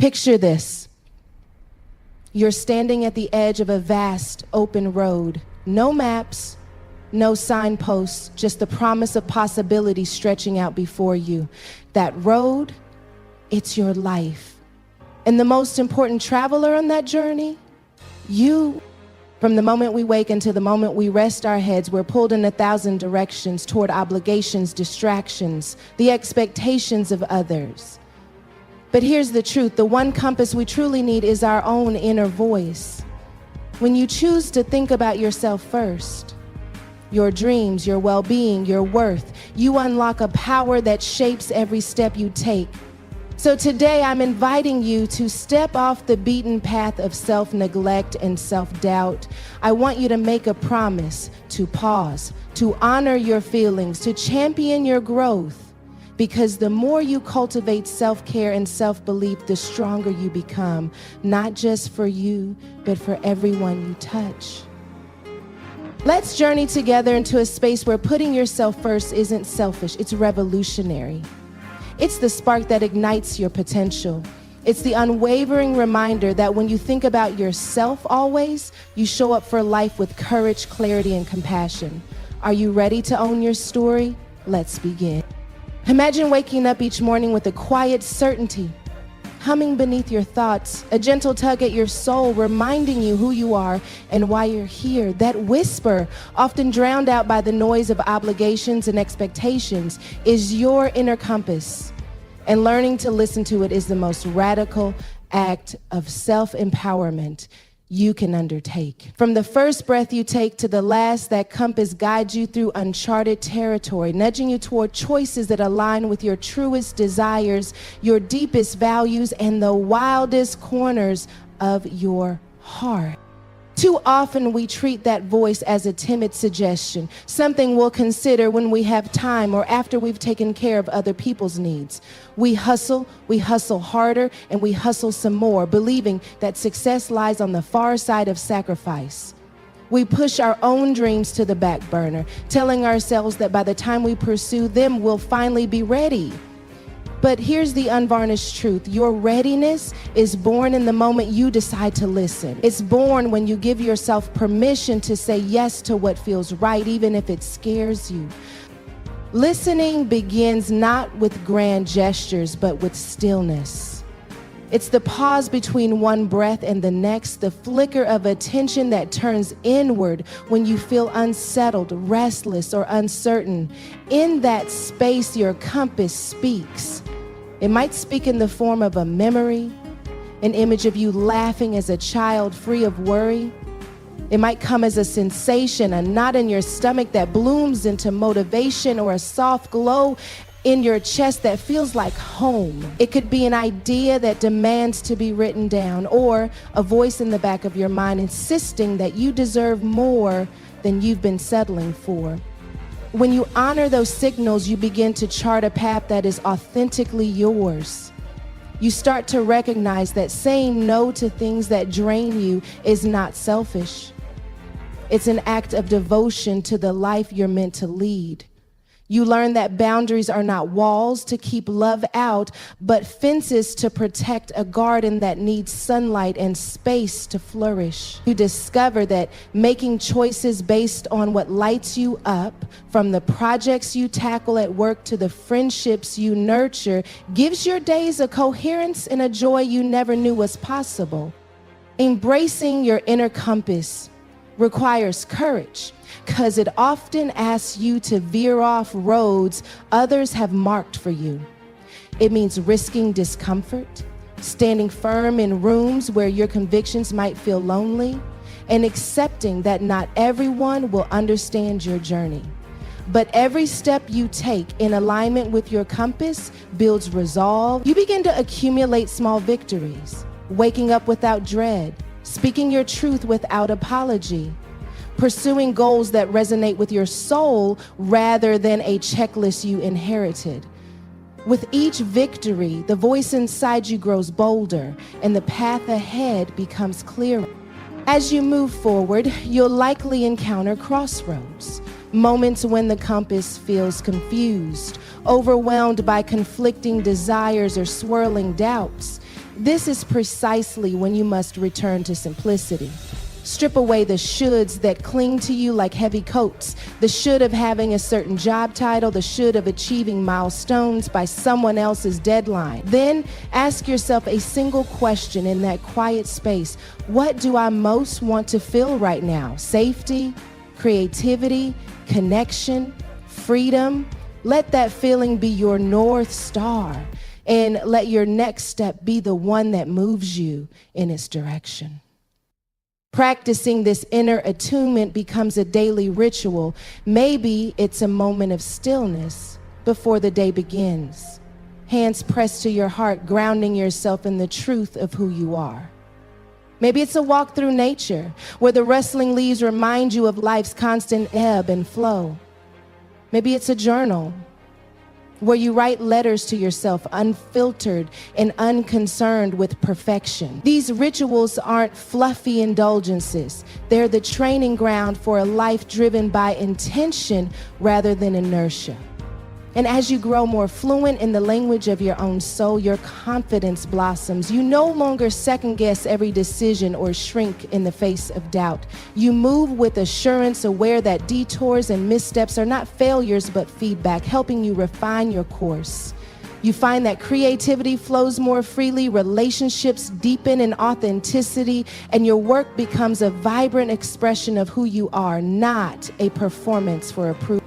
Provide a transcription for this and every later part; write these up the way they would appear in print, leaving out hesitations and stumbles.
Picture this. You're standing at the edge of a vast open road. No maps, no signposts, just the promise of possibility stretching out before you. That road, it's your life. And the most important traveler on that journey, you. From the moment we wake until the moment we rest our heads, we're pulled in 1,000 directions toward obligations, distractions, the expectations of others. But here's the truth. The one compass we truly need is our own inner voice. When you choose to think about yourself first, your dreams, your well-being, your worth, you unlock a power that shapes every step you take. So today I'm inviting you to step off the beaten path of self-neglect and self-doubt. I want you to make a promise to pause, to honor your feelings, to champion your growth. Because the more you cultivate self-care and self-belief, the stronger you become, not just for you, but for everyone you touch. Let's journey together into a space where putting yourself first isn't selfish, it's revolutionary. It's the spark that ignites your potential. It's the unwavering reminder that when you think about yourself always, you show up for life with courage, clarity, and compassion. Are you ready to own your story? Let's begin. Imagine waking up each morning with a quiet certainty, humming beneath your thoughts, a gentle tug at your soul, reminding you who you are and why you're here. That whisper, often drowned out by the noise of obligations and expectations, is your inner compass. And learning to listen to it is the most radical act of self-empowerment you can undertake. From the first breath you take to the last, that compass guides you through uncharted territory, nudging you toward choices that align with your truest desires, your deepest values, and the wildest corners of your heart. Too often we treat that voice as a timid suggestion, something we'll consider when we have time or after we've taken care of other people's needs. We hustle harder, and we hustle some more, believing that success lies on the far side of sacrifice. We push our own dreams to the back burner, telling ourselves that by the time we pursue them, we'll finally be ready. But here's the unvarnished truth. Your readiness is born in the moment you decide to listen. It's born when you give yourself permission to say yes to what feels right, even if it scares you. Listening begins not with grand gestures, but with stillness. It's the pause between one breath and the next, the flicker of attention that turns inward when you feel unsettled, restless, or uncertain. In that space, your compass speaks. It might speak in the form of a memory, an image of you laughing as a child free of worry. It might come as a sensation, a knot in your stomach that blooms into motivation, or a soft glow in your chest that feels like home. It could be an idea that demands to be written down, or a voice in the back of your mind insisting that you deserve more than you've been settling for. When you honor those signals, you begin to chart a path that is authentically yours. You start to recognize that saying no to things that drain you is not selfish. It's an act of devotion to the life you're meant to lead. You learn that boundaries are not walls to keep love out, but fences to protect a garden that needs sunlight and space to flourish. You discover that making choices based on what lights you up, from the projects you tackle at work to the friendships you nurture, gives your days a coherence and a joy you never knew was possible. Embracing your inner compass requires courage, because it often asks you to veer off roads others have marked for you. It means risking discomfort, standing firm in rooms where your convictions might feel lonely, and accepting that not everyone will understand your journey. But every step you take in alignment with your compass builds resolve. You begin to accumulate small victories, waking up without dread, speaking your truth without apology, pursuing goals that resonate with your soul rather than a checklist you inherited. With each victory, the voice inside you grows bolder and the path ahead becomes clearer. As you move forward, you'll likely encounter crossroads, moments when the compass feels confused, overwhelmed by conflicting desires or swirling doubts. This is precisely when you must return to simplicity. Strip away the shoulds that cling to you like heavy coats, the should of having a certain job title, the should of achieving milestones by someone else's deadline. Then ask yourself a single question in that quiet space. What do I most want to feel right now? Safety, creativity, connection, freedom? Let that feeling be your North Star, and let your next step be the one that moves you in its direction. Practicing this inner attunement becomes a daily ritual. Maybe it's a moment of stillness before the day begins. Hands pressed to your heart, grounding yourself in the truth of who you are. Maybe it's a walk through nature where the rustling leaves remind you of life's constant ebb and flow. Maybe it's a journal where you write letters to yourself, unfiltered and unconcerned with perfection. These rituals aren't fluffy indulgences. They're the training ground for a life driven by intention rather than inertia. And as you grow more fluent in the language of your own soul, your confidence blossoms. You no longer second guess every decision or shrink in the face of doubt. You move with assurance, aware that detours and missteps are not failures but feedback, helping you refine your course. You find that creativity flows more freely, relationships deepen in authenticity, and your work becomes a vibrant expression of who you are, not a performance for approval.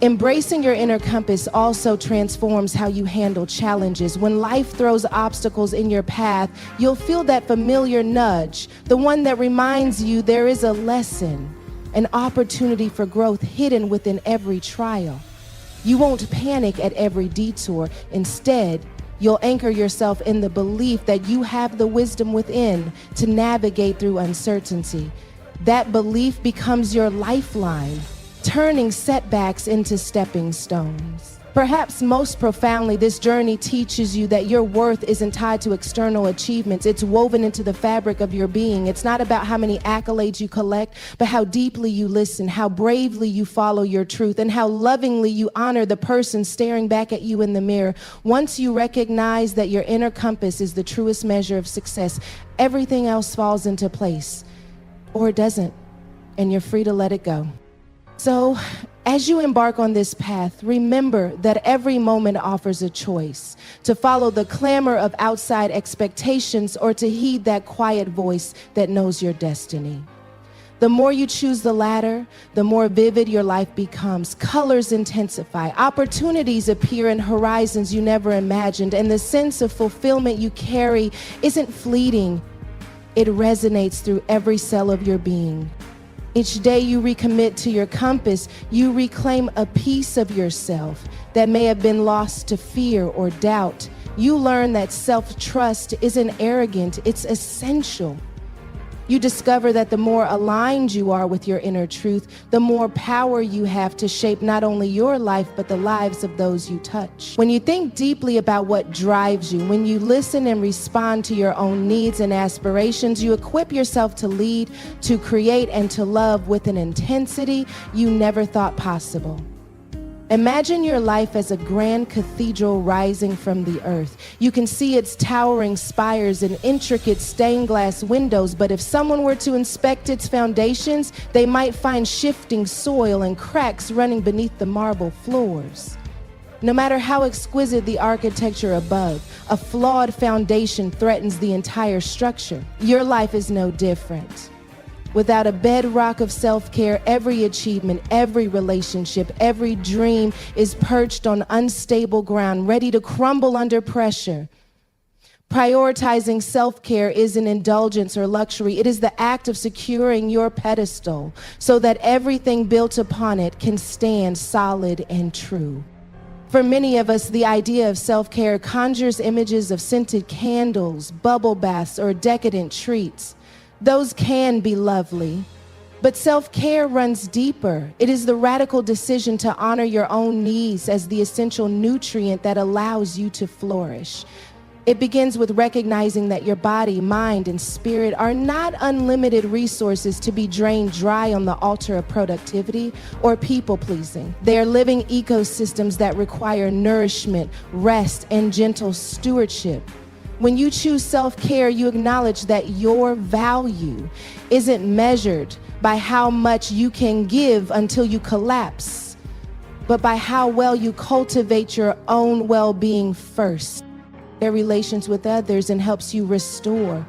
Embracing your inner compass also transforms how you handle challenges. When life throws obstacles in your path, you'll feel that familiar nudge, the one that reminds you there is a lesson, an opportunity for growth hidden within every trial. You won't panic at every detour. Instead, you'll anchor yourself in the belief that you have the wisdom within to navigate through uncertainty. That belief becomes your lifeline, turning setbacks into stepping stones. Perhaps most profoundly, this journey teaches you that your worth isn't tied to external achievements. It's woven into the fabric of your being. It's not about how many accolades you collect, but how deeply you listen, how bravely you follow your truth, and how lovingly you honor the person staring back at you in the mirror. Once you recognize that your inner compass is the truest measure of success, everything else falls into place, or it doesn't, and you're free to let it go. So, as you embark on this path, remember that every moment offers a choice: to follow the clamor of outside expectations or to heed that quiet voice that knows your destiny. The more you choose the latter, the more vivid your life becomes. Colors intensify, opportunities appear in horizons you never imagined, and the sense of fulfillment you carry isn't fleeting. It resonates through every cell of your being. Each day you recommit to your compass, you reclaim a piece of yourself that may have been lost to fear or doubt. You learn that self-trust isn't arrogant, it's essential. You discover that the more aligned you are with your inner truth, the more power you have to shape not only your life, but the lives of those you touch. When you think deeply about what drives you, when you listen and respond to your own needs and aspirations, you equip yourself to lead, to create, and to love with an intensity you never thought possible. Imagine your life as a grand cathedral rising from the earth. You can see its towering spires and intricate stained glass windows, but if someone were to inspect its foundations, they might find shifting soil and cracks running beneath the marble floors. No matter how exquisite the architecture above, a flawed foundation threatens the entire structure. Your life is no different. Without a bedrock of self-care, every achievement, every relationship, every dream is perched on unstable ground, ready to crumble under pressure. Prioritizing self-care isn't indulgence or luxury. It is the act of securing your pedestal so that everything built upon it can stand solid and true. For many of us, the idea of self-care conjures images of scented candles, bubble baths, or decadent treats. Those can be lovely, but self-care runs deeper. It is the radical decision to honor your own needs as the essential nutrient that allows you to flourish. It begins with recognizing that your body, mind, and spirit are not unlimited resources to be drained dry on the altar of productivity or people-pleasing. They are living ecosystems that require nourishment, rest, and gentle stewardship. When you choose self-care, you acknowledge that your value isn't measured by how much you can give until you collapse, but by how well you cultivate your own well-being first, their relations with others, and helps you restore.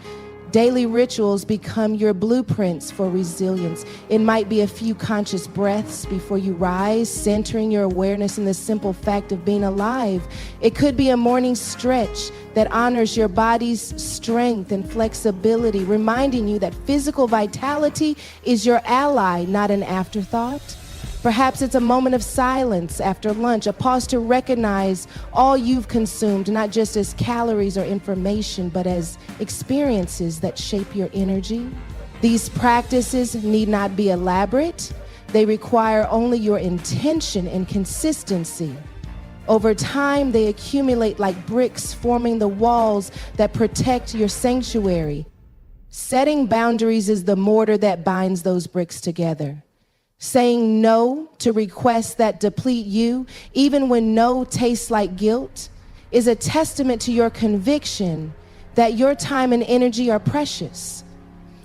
Daily rituals become your blueprints for resilience. It might be a few conscious breaths before you rise, centering your awareness in the simple fact of being alive. It could be a morning stretch that honors your body's strength and flexibility, reminding you that physical vitality is your ally, not an afterthought. Perhaps it's a moment of silence after lunch, a pause to recognize all you've consumed, not just as calories or information, but as experiences that shape your energy. These practices need not be elaborate. They require only your intention and consistency. Over time, they accumulate like bricks, forming the walls that protect your sanctuary. Setting boundaries is the mortar that binds those bricks together. Saying no to requests that deplete you, even when no tastes like guilt, is a testament to your conviction that your time and energy are precious.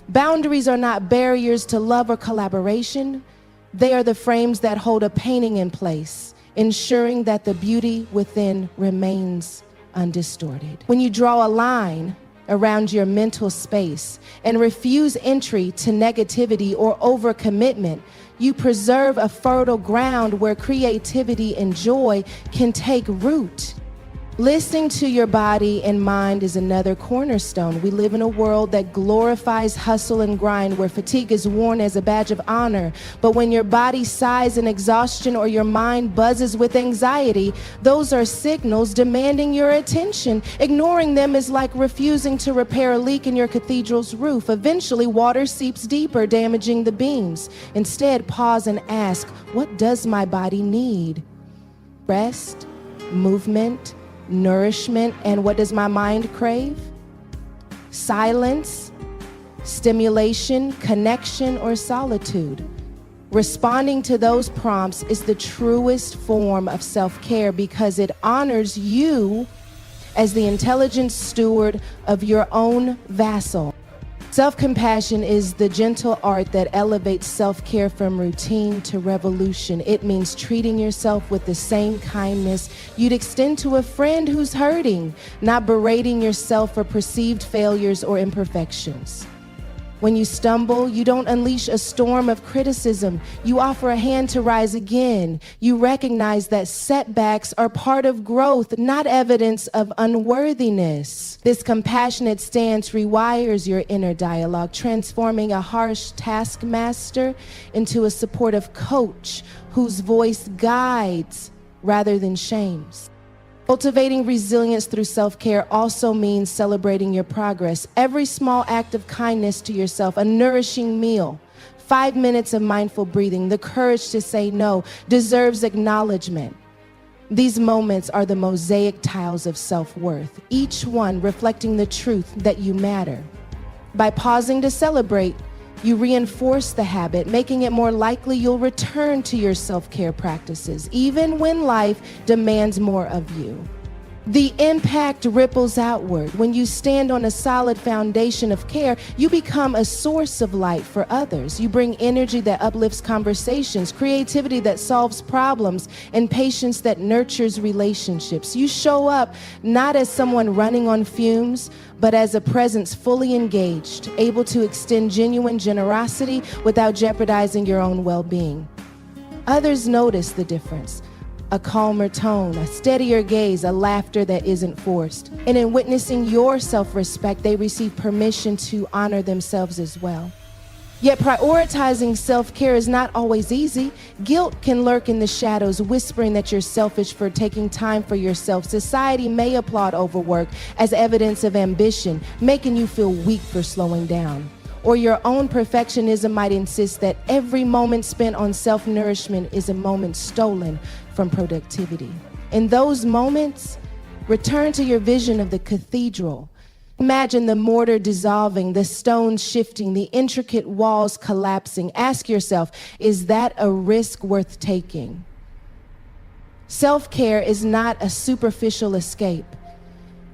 Boundaries are not barriers to love or collaboration. They are the frames that hold a painting in place, ensuring that the beauty within remains undistorted. When you draw a line around your mental space and refuse entry to negativity or overcommitment, you preserve a fertile ground where creativity and joy can take root. Listening to your body and mind is another cornerstone. We live in a world that glorifies hustle and grind, where fatigue is worn as a badge of honor. But when your body sighs in exhaustion or your mind buzzes with anxiety, those are signals demanding your attention. Ignoring them is like refusing to repair a leak in your cathedral's roof. Eventually, water seeps deeper, damaging the beams. Instead, pause and ask, what does my body need? Rest, movement, nourishment, and what does my mind crave? Silence, stimulation, connection, or solitude? Responding to those prompts is the truest form of self-care because it honors you as the intelligent steward of your own vessel. Self-compassion is the gentle art that elevates self-care from routine to revolution. It means treating yourself with the same kindness you'd extend to a friend who's hurting, not berating yourself for perceived failures or imperfections. When you stumble, you don't unleash a storm of criticism. You offer a hand to rise again. You recognize that setbacks are part of growth, not evidence of unworthiness. This compassionate stance rewires your inner dialogue, transforming a harsh taskmaster into a supportive coach whose voice guides rather than shames. Cultivating resilience through self-care also means celebrating your progress. Every small act of kindness to yourself, a nourishing meal, 5 minutes of mindful breathing, the courage to say no, deserves acknowledgement. These moments are the mosaic tiles of self-worth, each one reflecting the truth that you matter. By pausing to celebrate, you reinforce the habit, making it more likely you'll return to your self-care practices, even when life demands more of you. The impact ripples outward. When you stand on a solid foundation of care, you become a source of light for others. You bring energy that uplifts conversations, creativity that solves problems, and patience that nurtures relationships. You show up not as someone running on fumes, but as a presence fully engaged, able to extend genuine generosity without jeopardizing your own well-being. Others notice the difference. A calmer tone, a steadier gaze, a laughter that isn't forced. And in witnessing your self-respect, they receive permission to honor themselves as well. Yet prioritizing self-care is not always easy. Guilt can lurk in the shadows, whispering that you're selfish for taking time for yourself. Society may applaud overwork as evidence of ambition, making you feel weak for slowing down. Or your own perfectionism might insist that every moment spent on self-nourishment is a moment stolen from productivity. In those moments, return to your vision of the cathedral. Imagine the mortar dissolving, the stones shifting, the intricate walls collapsing. Ask yourself, is that a risk worth taking? Self-care is not a superficial escape.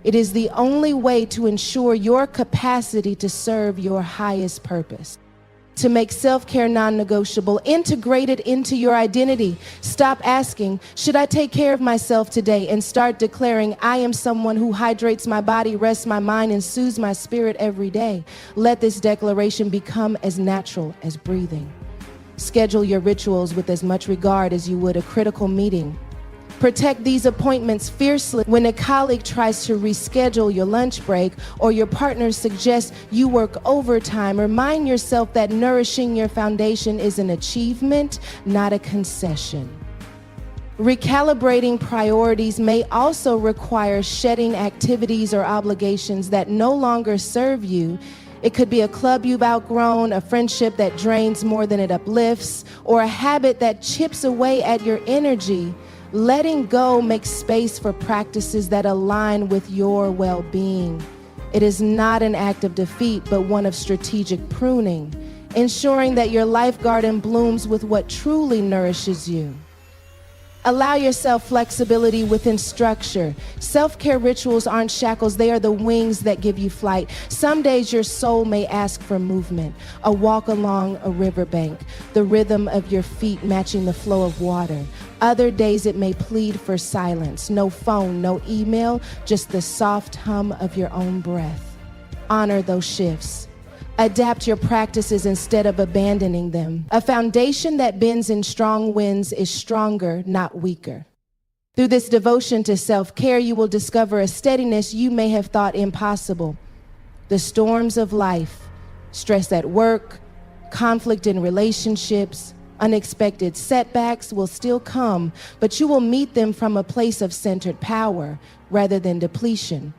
It is the only way to ensure your capacity to serve your highest purpose. To make self-care non-negotiable, integrate it into your identity. Stop asking, should I take care of myself today? And start declaring, I am someone who hydrates my body, rests my mind, and soothes my spirit every day. Let this declaration become as natural as breathing. Schedule your rituals with as much regard as you would a critical meeting. Protect these appointments fiercely. When a colleague tries to reschedule your lunch break or your partner suggests you work overtime, remind yourself that nourishing your foundation is an achievement, not a concession. Recalibrating priorities may also require shedding activities or obligations that no longer serve you. It could be a club you've outgrown, a friendship that drains more than it uplifts, or a habit that chips away at your energy. Letting go makes space for practices that align with your well-being. It is not an act of defeat, but one of strategic pruning, ensuring that your life garden blooms with what truly nourishes you. Allow yourself flexibility within structure. Self-care rituals aren't shackles, they are the wings that give you flight. Some days your soul may ask for movement, a walk along a riverbank, the rhythm of your feet matching the flow of water. Other days it may plead for silence, no phone, no email, just the soft hum of your own breath. Honor those shifts. Adapt your practices instead of abandoning them. A foundation that bends in strong winds is stronger, not weaker. Through this devotion to self-care, you will discover a steadiness you may have thought impossible. The storms of life, stress at work, conflict in relationships, unexpected setbacks will still come, but you will meet them from a place of centered power rather than depletion.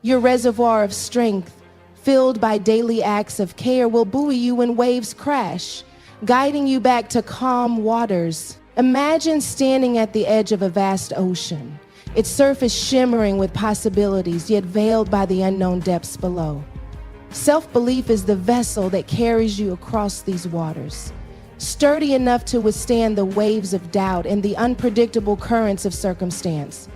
Your reservoir of strength, filled by daily acts of care, will buoy you when waves crash, guiding you back to calm waters. Imagine standing at the edge of a vast ocean, its surface shimmering with possibilities, yet veiled by the unknown depths below. Self-belief is the vessel that carries you across these waters, sturdy enough to withstand the waves of doubt and the unpredictable currents of circumstance.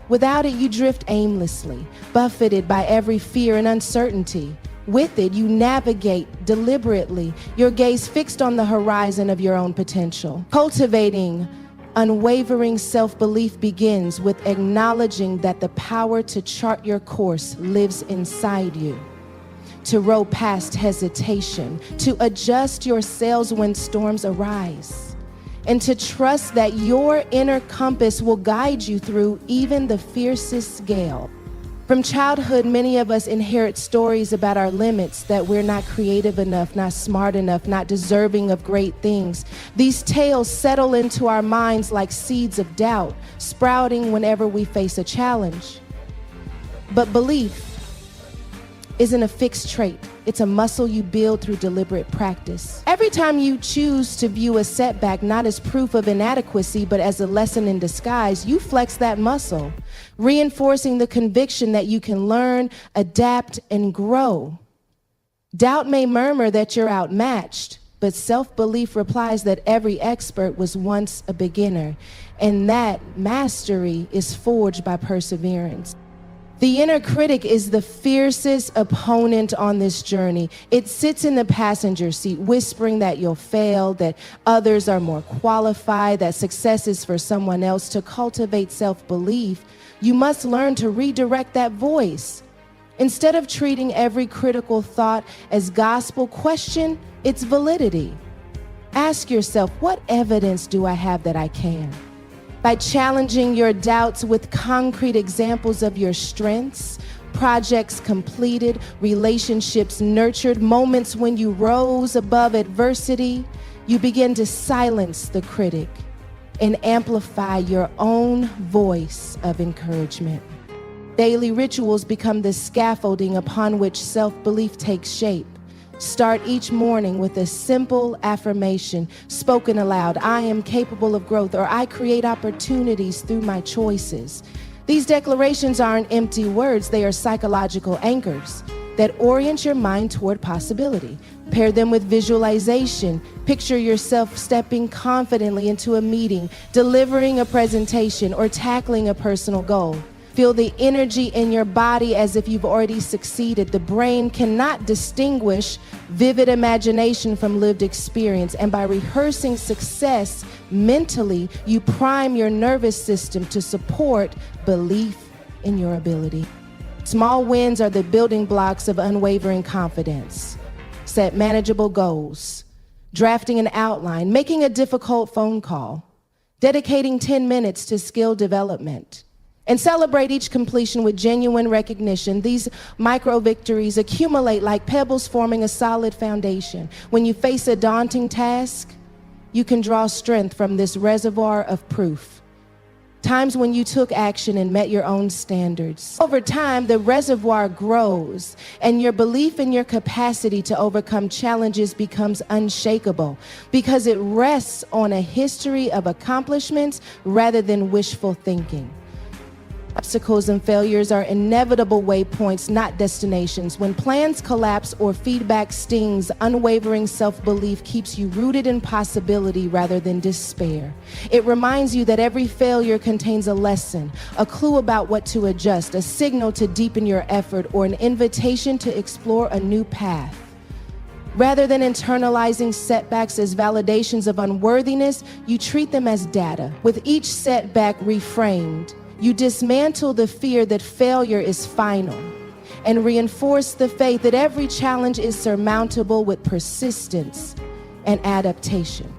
Without it, you drift aimlessly, buffeted by every fear and uncertainty. With it, you navigate deliberately, your gaze fixed on the horizon of your own potential. Cultivating unwavering self-belief begins with acknowledging that the power to chart your course lives inside you. To row past hesitation, to adjust your sails when storms arise, and to trust that your inner compass will guide you through even the fiercest gale. From childhood, many of us inherit stories about our limits, that we're not creative enough, not smart enough, not deserving of great things. These tales settle into our minds like seeds of doubt, sprouting whenever we face a challenge. But belief isn't a fixed trait. It's a muscle you build through deliberate practice. Every time you choose to view a setback not as proof of inadequacy, but as a lesson in disguise, you flex that muscle, reinforcing the conviction that you can learn, adapt, and grow. Doubt may murmur that you're outmatched, but self-belief replies that every expert was once a beginner, and that mastery is forged by perseverance. The inner critic is the fiercest opponent on this journey. It sits in the passenger seat, whispering that you'll fail, that others are more qualified, that success is for someone else. To cultivate self-belief, you must learn to redirect that voice. Instead of treating every critical thought as gospel, question its validity. Ask yourself, what evidence do I have that I can? By challenging your doubts with concrete examples of your strengths, projects completed, relationships nurtured, moments when you rose above adversity, you begin to silence the critic and amplify your own voice of encouragement. Daily rituals become the scaffolding upon which self-belief takes shape. Start each morning with a simple affirmation spoken aloud. I am capable of growth, or I create opportunities through my choices. These declarations aren't empty words, they are psychological anchors that orient your mind toward possibility. Pair them with visualization. Picture yourself stepping confidently into a meeting, delivering a presentation, or tackling a personal goal. Feel the energy in your body as if you've already succeeded. The brain cannot distinguish vivid imagination from lived experience. And by rehearsing success mentally, you prime your nervous system to support belief in your ability. Small wins are the building blocks of unwavering confidence. Set manageable goals, drafting an outline, making a difficult phone call, dedicating 10 minutes to skill development, and celebrate each completion with genuine recognition. These micro victories accumulate like pebbles, forming a solid foundation. When you face a daunting task, you can draw strength from this reservoir of proof. Times when you took action and met your own standards. Over time, the reservoir grows, and your belief in your capacity to overcome challenges becomes unshakable because it rests on a history of accomplishments rather than wishful thinking. Obstacles and failures are inevitable waypoints, not destinations. When plans collapse or feedback stings, unwavering self-belief keeps you rooted in possibility rather than despair. It reminds you that every failure contains a lesson, a clue about what to adjust, a signal to deepen your effort, or an invitation to explore a new path. Rather than internalizing setbacks as validations of unworthiness, you treat them as data. With each setback reframed, you dismantle the fear that failure is final and reinforce the faith that every challenge is surmountable with persistence and adaptation.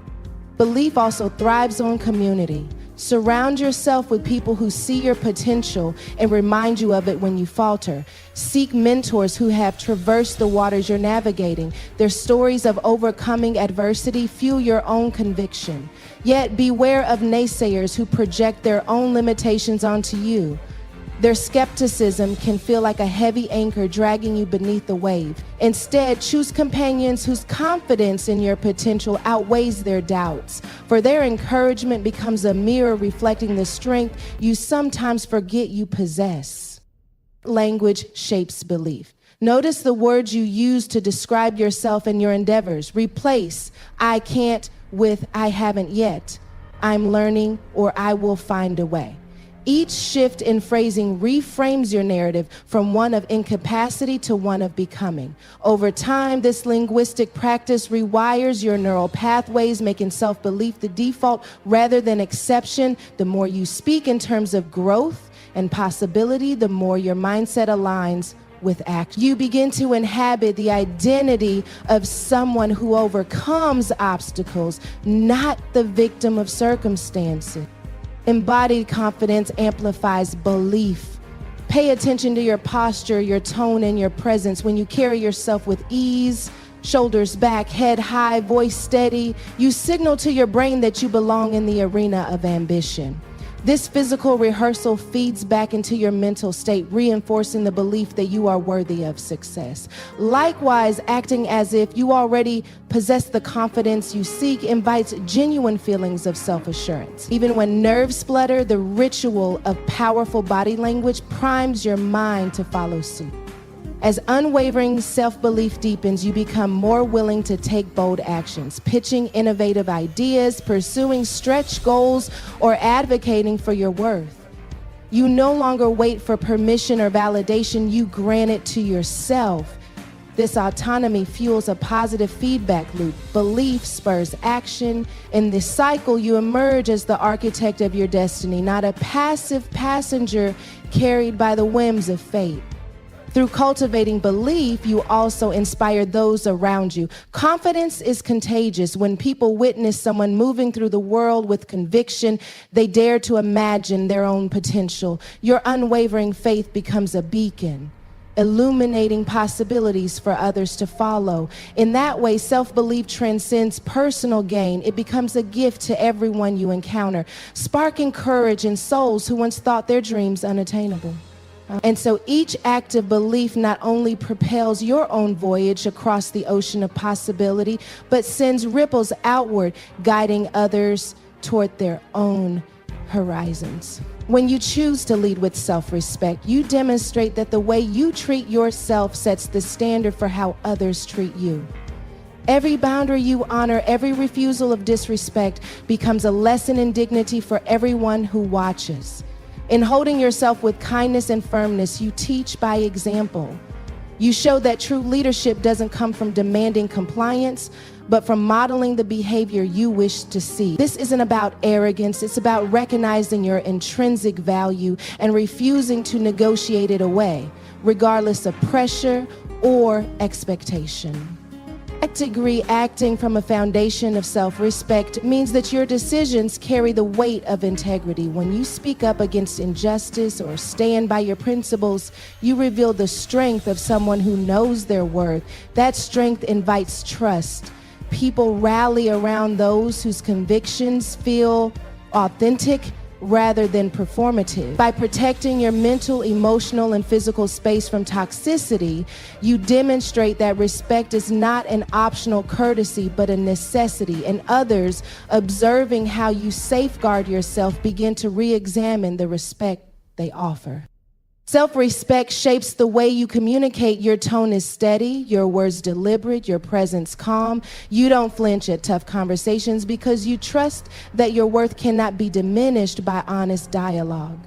Belief also thrives on community. Surround yourself with people who see your potential and remind you of it when you falter. Seek mentors who have traversed the waters you're navigating. Their stories of overcoming adversity fuel your own conviction. Yet beware of naysayers who project their own limitations onto you. Their skepticism can feel like a heavy anchor dragging you beneath the wave. Instead, choose companions whose confidence in your potential outweighs their doubts, for their encouragement becomes a mirror reflecting the strength you sometimes forget you possess. Language shapes belief. Notice the words you use to describe yourself and your endeavors. Replace "I can't" with "I haven't yet," "I'm learning," or "I will find a way." Each shift in phrasing reframes your narrative from one of incapacity to one of becoming. Over time, this linguistic practice rewires your neural pathways, making self-belief the default rather than exception. The more you speak in terms of growth and possibility, the more your mindset aligns with action. You begin to inhabit the identity of someone who overcomes obstacles, not the victim of circumstances. Embodied confidence amplifies belief. Pay attention to your posture, your tone, and your presence. When you carry yourself with ease, shoulders back, head high, voice steady, you signal to your brain that you belong in the arena of ambition. This physical rehearsal feeds back into your mental state, reinforcing the belief that you are worthy of success. Likewise, acting as if you already possess the confidence you seek invites genuine feelings of self-assurance. Even when nerves splutter, the ritual of powerful body language primes your mind to follow suit. As unwavering self-belief deepens, you become more willing to take bold actions, pitching innovative ideas, pursuing stretch goals, or advocating for your worth. You no longer wait for permission or validation, you grant it to yourself. This autonomy fuels a positive feedback loop. Belief spurs action. In this cycle, you emerge as the architect of your destiny, not a passive passenger carried by the whims of fate. Through cultivating belief, you also inspire those around you. Confidence is contagious. When people witness someone moving through the world with conviction, they dare to imagine their own potential. Your unwavering faith becomes a beacon, illuminating possibilities for others to follow. In that way, self-belief transcends personal gain. It becomes a gift to everyone you encounter, sparking courage in souls who once thought their dreams unattainable. And so each act of belief not only propels your own voyage across the ocean of possibility, but sends ripples outward, guiding others toward their own horizons. When you choose to lead with self-respect, you demonstrate that the way you treat yourself sets the standard for how others treat you. Every boundary you honor, every refusal of disrespect becomes a lesson in dignity for everyone who watches. In holding yourself with kindness and firmness, you teach by example. You show that true leadership doesn't come from demanding compliance, but from modeling the behavior you wish to see. This isn't about arrogance, it's about recognizing your intrinsic value and refusing to negotiate it away, regardless of pressure or expectation. I agree, acting from a foundation of self-respect means that your decisions carry the weight of integrity. When you speak up against injustice or stand by your principles, you reveal the strength of someone who knows their worth. That strength invites trust. People rally around those whose convictions feel authentic rather than performative. By protecting your mental, emotional, and physical space from toxicity, you demonstrate that respect is not an optional courtesy, but a necessity, and others, observing how you safeguard yourself, begin to re-examine the respect they offer. Self-respect shapes the way you communicate. Your tone is steady, your words deliberate, your presence calm. You don't flinch at tough conversations because you trust that your worth cannot be diminished by honest dialogue.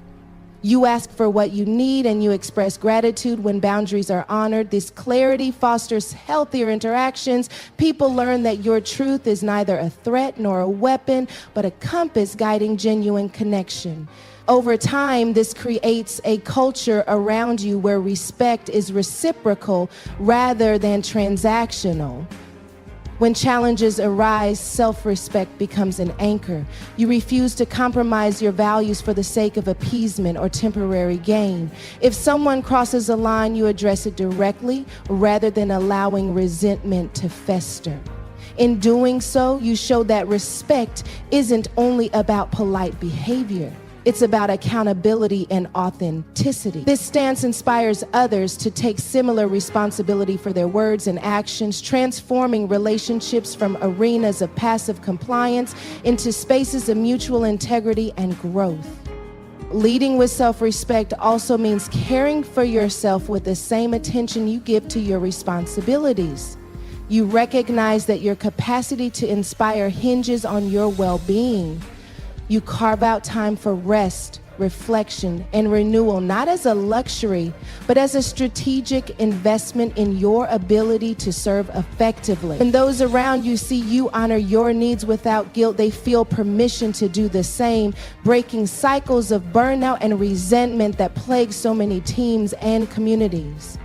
You ask for what you need and you express gratitude when boundaries are honored. This clarity fosters healthier interactions. People learn that your truth is neither a threat nor a weapon, but a compass guiding genuine connection. Over time, this creates a culture around you where respect is reciprocal rather than transactional. When challenges arise, self-respect becomes an anchor. You refuse to compromise your values for the sake of appeasement or temporary gain. If someone crosses a line, you address it directly rather than allowing resentment to fester. In doing so, you show that respect isn't only about polite behavior. It's about accountability and authenticity. This stance inspires others to take similar responsibility for their words and actions, transforming relationships from arenas of passive compliance into spaces of mutual integrity and growth. Leading with self-respect also means caring for yourself with the same attention you give to your responsibilities. You recognize that your capacity to inspire hinges on your well-being. You carve out time for rest, reflection, and renewal, not as a luxury, but as a strategic investment in your ability to serve effectively. When those around you see you honor your needs without guilt, they feel permission to do the same, breaking cycles of burnout and resentment that plague so many teams and communities.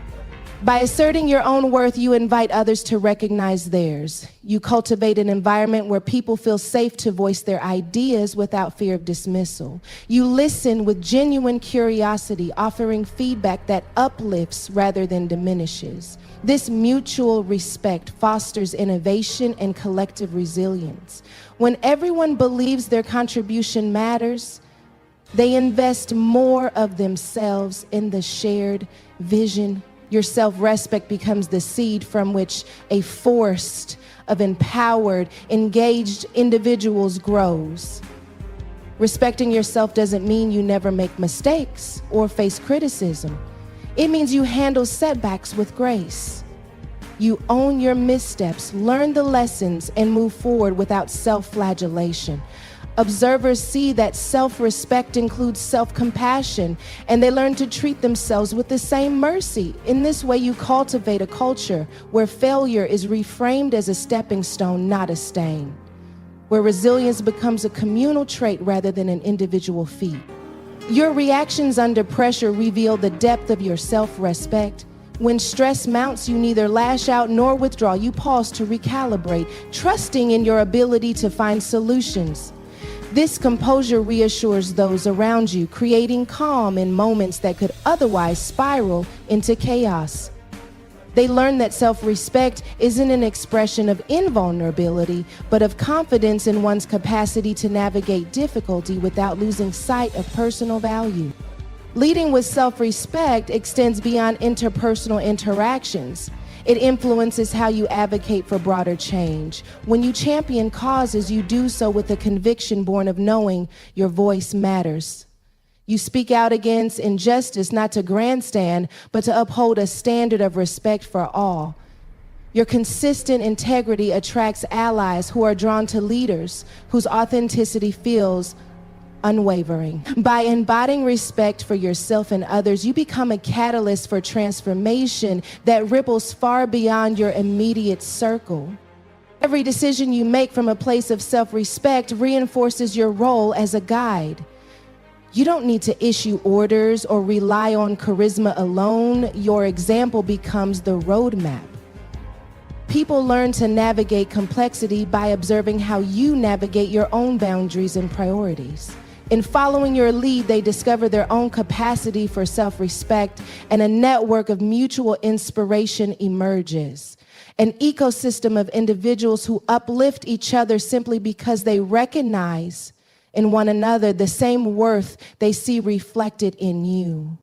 By asserting your own worth, you invite others to recognize theirs. You cultivate an environment where people feel safe to voice their ideas without fear of dismissal. You listen with genuine curiosity, offering feedback that uplifts rather than diminishes. This mutual respect fosters innovation and collective resilience. When everyone believes their contribution matters, they invest more of themselves in the shared vision. Your self-respect becomes the seed from which a forest of empowered, engaged individuals grows. Respecting yourself doesn't mean you never make mistakes or face criticism. It means you handle setbacks with grace. You own your missteps, learn the lessons, and move forward without self-flagellation. Observers see that self-respect includes self-compassion, and they learn to treat themselves with the same mercy. In this way, you cultivate a culture where failure is reframed as a stepping stone, not a stain, where resilience becomes a communal trait rather than an individual feat. Your reactions under pressure reveal the depth of your self-respect. When stress mounts, you neither lash out nor withdraw. You pause to recalibrate, trusting in your ability to find solutions. This composure reassures those around you, creating calm in moments that could otherwise spiral into chaos. They learn that self-respect isn't an expression of invulnerability, but of confidence in one's capacity to navigate difficulty without losing sight of personal value. Leading with self-respect extends beyond interpersonal interactions. It influences how you advocate for broader change. When you champion causes, you do so with a conviction born of knowing your voice matters. You speak out against injustice, not to grandstand, but to uphold a standard of respect for all. Your consistent integrity attracts allies who are drawn to leaders whose authenticity feels unwavering. By embodying respect for yourself and others, you become a catalyst for transformation that ripples far beyond your immediate circle. Every decision you make from a place of self-respect reinforces your role as a guide. You don't need to issue orders or rely on charisma alone. Your example becomes the roadmap. People learn to navigate complexity by observing how you navigate your own boundaries and priorities. In following your lead, they discover their own capacity for self-respect, and a network of mutual inspiration emerges. An ecosystem of individuals who uplift each other simply because they recognize in one another the same worth they see reflected in you.